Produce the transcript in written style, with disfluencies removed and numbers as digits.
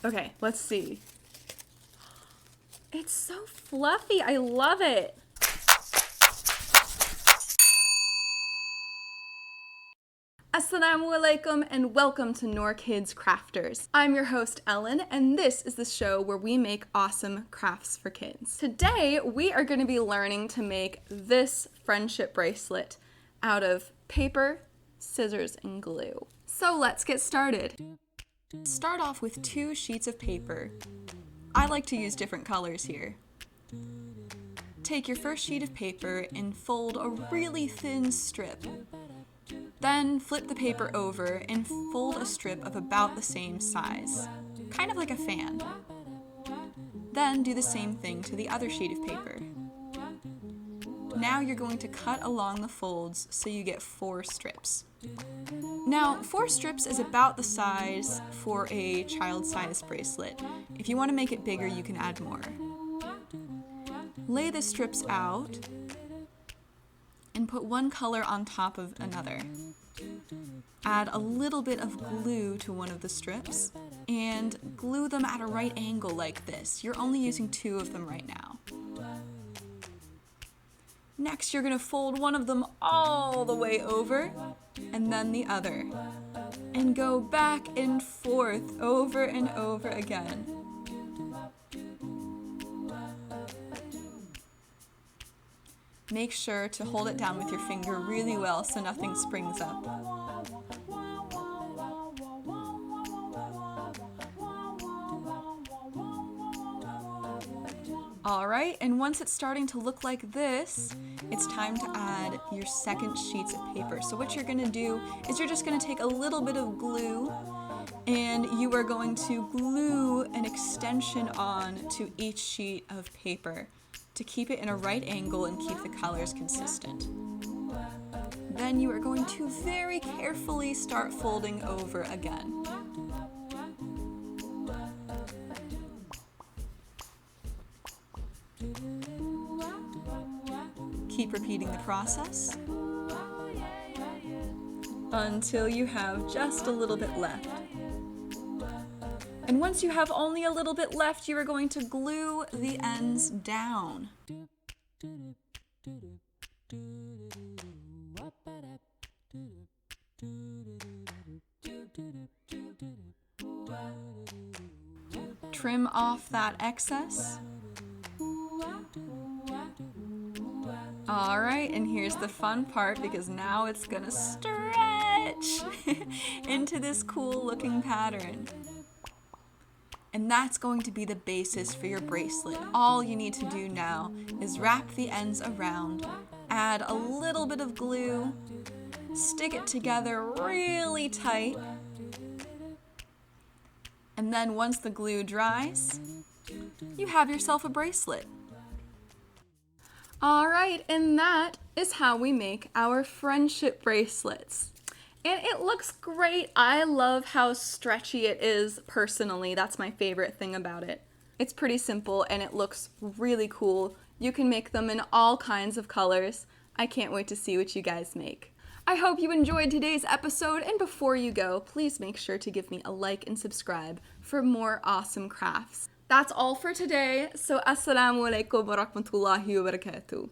Okay, let's see. It's so fluffy. I love it. Assalamu alaikum and welcome to Noor Kids Crafters. I'm your host Ellen and this is the show where we make awesome crafts for kids. Today we are going to be learning to make this friendship bracelet out of paper, scissors, and glue. So let's get started. Start off with 2 sheets of paper. I like to use different colors here. Take your first sheet of paper and fold a really thin strip. Then flip the paper over and fold a strip of about the same size, kind of like a fan. Then do the same thing to the other sheet of paper. Now you're going to cut along the folds so you get 4 strips. Now, 4 strips is about the size for a child-sized bracelet. If you want to make it bigger, you can add more. Lay the strips out and put one color on top of another. Add a little bit of glue to one of the strips and glue them at a right angle like this. You're only using 2 of them right now. Next, you're going to fold one of them all the way over and then the other. And go back and forth over and over again. Make sure to hold it down with your finger really well so nothing springs up. Alright, and once it's starting to look like this, it's time to add your second sheets of paper. So what you're going to do is you're just going to take a little bit of glue and you are going to glue an extension on to each sheet of paper to keep it in a right angle and keep the colors consistent. Then you are going to very carefully start folding over again. Keep repeating the process until you have just a little bit left. And once you have only a little bit left, you are going to glue the ends down. Trim off that excess. Alright, and here's the fun part because now it's gonna stretch into this cool looking pattern. And that's going to be the basis for your bracelet. All you need to do now is wrap the ends around, add a little bit of glue, stick it together really tight, and then once the glue dries, you have yourself a bracelet. Alright, and that is how we make our friendship bracelets. And it looks great. I love how stretchy it is personally. That's my favorite thing about it. It's pretty simple and it looks really cool. You can make them in all kinds of colors. I can't wait to see what you guys make. I hope you enjoyed today's episode, and before you go, please make sure to give me a like and subscribe for more awesome crafts. That's all for today, so assalamu alaikum wa rahmatullahi wa barakatuh.